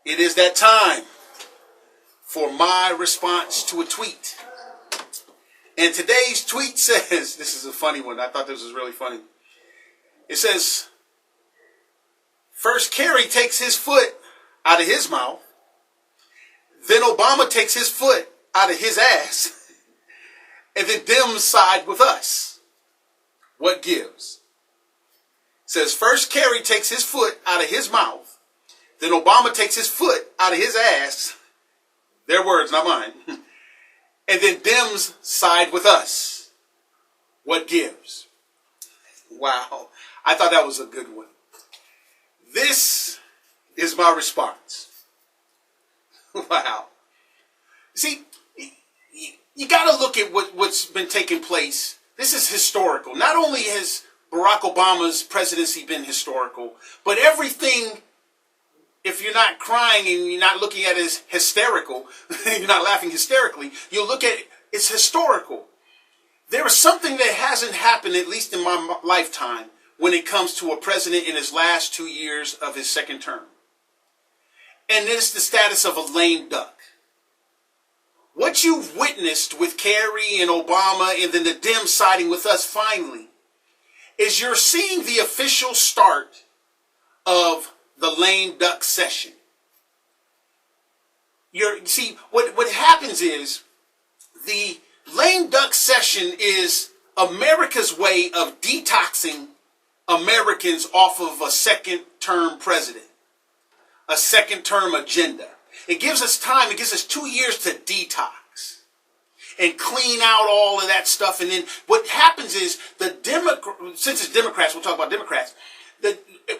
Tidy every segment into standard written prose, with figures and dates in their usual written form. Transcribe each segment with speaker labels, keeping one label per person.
Speaker 1: It is that time for my response to a tweet. And today's tweet says, this is a funny one. I thought this was really funny. It says, first Kerry takes his foot out of his mouth. Then Obama takes his foot out of his ass. And then them side with us. What gives? It says, first Kerry takes his foot out of his mouth. Then Obama takes his foot out of his ass. Their words, not mine. And then Dems side with us. What gives? Wow. I thought that was a good one. This is my response. Wow. See, you got to look at what's been taking place. This is historical. Not only has Barack Obama's presidency been historical, but everything, if you're not crying and you're not looking at it as hysterical, you're not laughing hysterically, you look at it, it's historical. There is something that hasn't happened, at least in my lifetime, when it comes to a president in his last 2 years of his second term. And it's the status of a lame duck. What you've witnessed with Kerry and Obama and then the Dems siding with us finally is you're seeing the official start of the lame duck session. See, what happens is the lame duck session is America's way of detoxing Americans off of a second term president, a second term agenda. It gives us time. It gives us 2 years to detox and clean out all of that stuff. And then what happens is since it's Democrats, we'll talk about Democrats.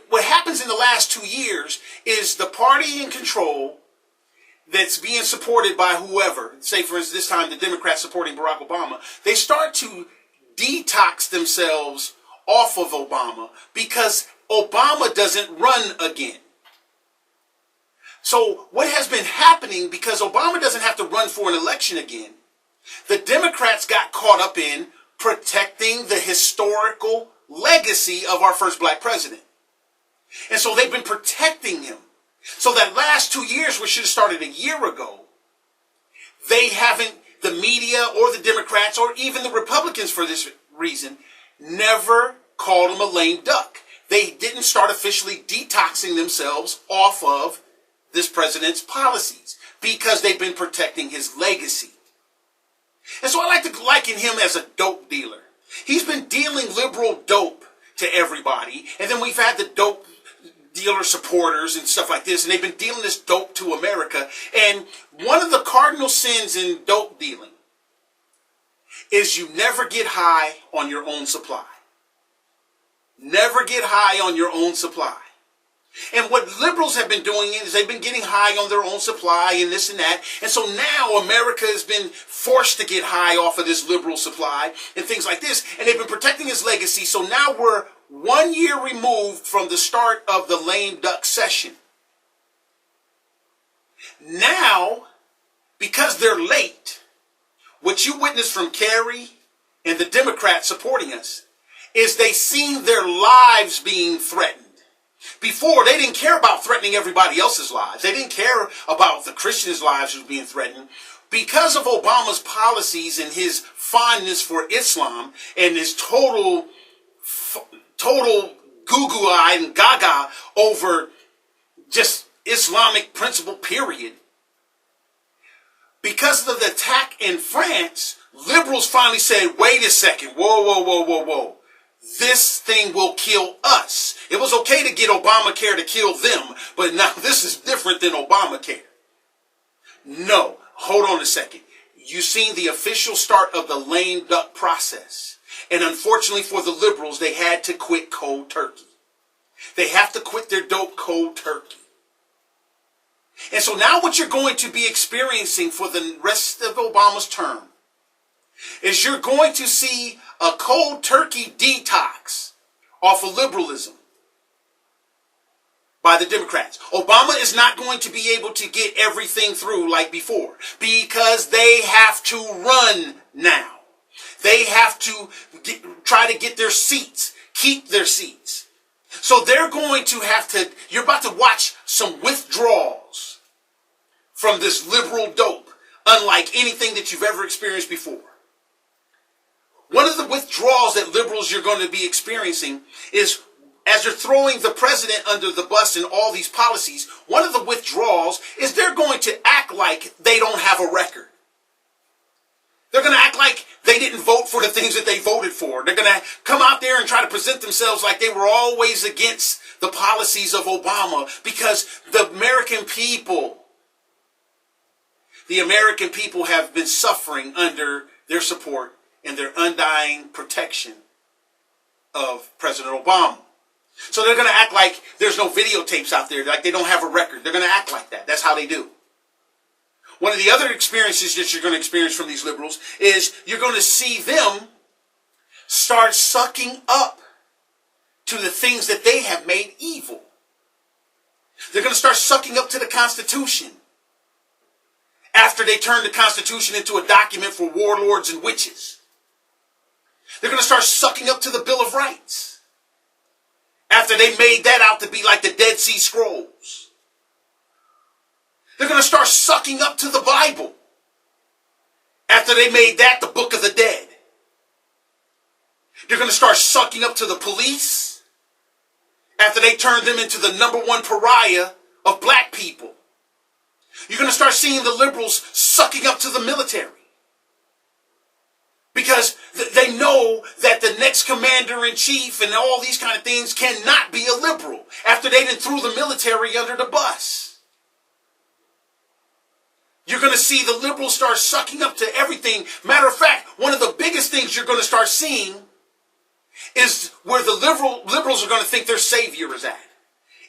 Speaker 1: What happens in the last 2 years is the party in control that's being supported by whoever, say for instance this time the Democrats supporting Barack Obama, they start to detox themselves off of Obama because Obama doesn't run again. So what has been happening, because Obama doesn't have to run for an election again, the Democrats got caught up in protecting the historical legacy of our first black president. And so they've been protecting him. So that last 2 years, which should have started a year ago, they haven't, the media or the Democrats or even the Republicans for this reason, never called him a lame duck. They didn't start officially detoxing themselves off of this president's policies because they've been protecting his legacy. And so I like to liken him as a dope dealer. He's been dealing liberal dope to everybody, and then we've had the dope dealer supporters and stuff like this, and they've been dealing this dope to America. And one of the cardinal sins in dope dealing is you never get high on your own supply. Never get high on your own supply. And what liberals have been doing is they've been getting high on their own supply and this and that. And so now America has been forced to get high off of this liberal supply and things like this. And they've been protecting his legacy. So now we're 1 year removed from the start of the lame duck session. Now, because they're late, what you witnessed from Kerry and the Democrats supporting us is they seen their lives being threatened. Before, they didn't care about threatening everybody else's lives. They didn't care about the Christians' lives who were being threatened. Because of Obama's policies and his fondness for Islam and his total goo-goo-eyed and gaga over just Islamic principle, period. Because of the attack in France, liberals finally said, wait a second, whoa. This thing will kill us. It was okay to get Obamacare to kill them, but now this is different than Obamacare. No, hold on a second. You've seen the official start of the lame duck process. And unfortunately for the liberals, they had to quit cold turkey. They have to quit their dope cold turkey. And so now what you're going to be experiencing for the rest of Obama's term is you're going to see a cold turkey detox off of liberalism by the Democrats. Obama is not going to be able to get everything through like before because they have to run now. They have to try to get their seats, keep their seats. So they're going to have to, you're about to watch some withdrawals from this liberal dope unlike anything that you've ever experienced before. One of the withdrawals that liberals you're going to be experiencing is, as they're throwing the president under the bus and all these policies, one of the withdrawals is they're going to act like they don't have a record. They're going to act like they didn't vote for the things that they voted for. They're going to come out there and try to present themselves like they were always against the policies of Obama, because the American people have been suffering under their support and their undying protection of President Obama. So they're going to act like there's no videotapes out there, like they don't have a record. They're going to act like that. That's how they do. One of the other experiences that you're going to experience from these liberals is you're going to see them start sucking up to the things that they have made evil. They're going to start sucking up to the Constitution after they turn the Constitution into a document for warlords and witches. They're going to start sucking up to the Bill of Rights after they made that out to be like the Dead Sea Scrolls. They're going to start sucking up to the Bible after they made that the Book of the Dead. They're going to start sucking up to the police after they turned them into the #1 pariah of black people. You're going to start seeing the liberals sucking up to the military, because they know that the next commander-in-chief and all these kind of things cannot be a liberal after they done threw the military under the bus. You're going to see the liberals start sucking up to everything. Matter of fact, one of the biggest things you're going to start seeing is where the liberals are going to think their savior is at.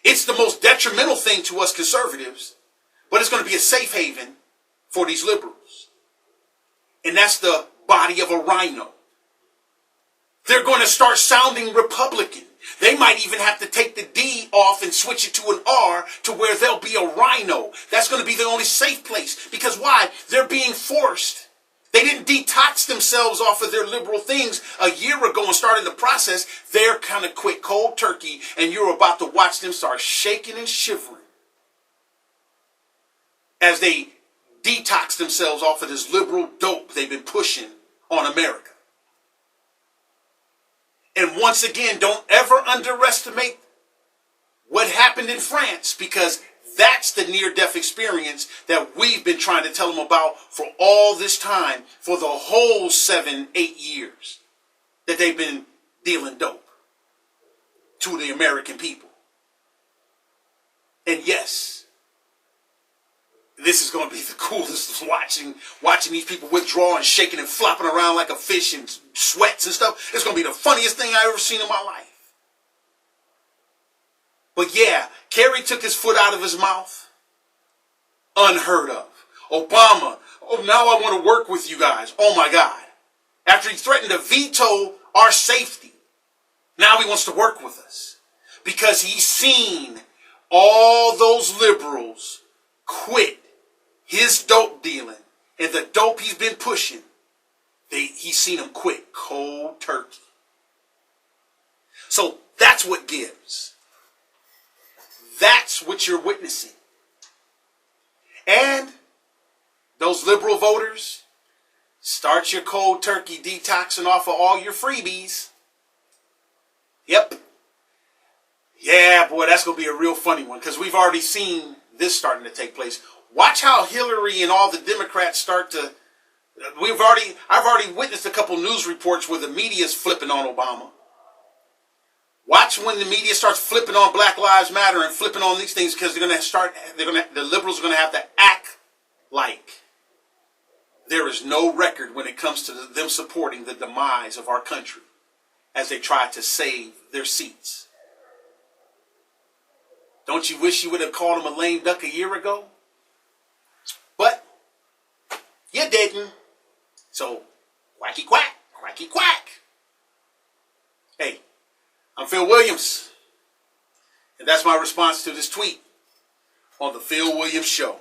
Speaker 1: It's the most detrimental thing to us conservatives, but it's going to be a safe haven for these liberals. And that's the body of a rhino. They're going to start sounding Republican. They might even have to take the D off and switch it to an R to where they'll be a rhino. That's going to be the only safe place. Because why? They're being forced. They didn't detox themselves off of their liberal things a year ago and started the process. They're kind of quit cold turkey, and you're about to watch them start shaking and shivering as they detox themselves off of this liberal dope they've been pushing on America. And once again, don't ever underestimate what happened in France, because that's the near-death experience that we've been trying to tell them about for all this time, for the whole 7-8 years that they've been dealing dope to the American people. And yes, this is going to be the coolest, watching these people withdraw and shaking and flopping around like a fish in sweats and stuff. It's going to be the funniest thing I've ever seen in my life. But yeah, Kerry took his foot out of his mouth. Unheard of. Obama, oh, now I want to work with you guys. Oh my God. After he threatened to veto our safety, now he wants to work with us. Because he's seen all those liberals quit his dope dealing and the dope he's been pushing. He's seen them quit cold turkey. So that's what gives. That's what you're witnessing. And those liberal voters, start your cold turkey detoxing off of all your freebies. Yep. Yeah, boy, that's going to be a real funny one, because we've already seen this starting to take place. Watch how Hillary and all the Democrats start to... I've already witnessed a couple news reports where the media's flipping on Obama. Watch when the media starts flipping on Black Lives Matter and flipping on these things, because the liberals are going to have to act like there is no record when it comes to them supporting the demise of our country as they try to save their seats. Don't you wish you would have called him a lame duck a year ago? But you didn't. So, quacky quack, quacky quack. Hey, I'm Phil Williams, and that's my response to this tweet on the Phil Williams Show.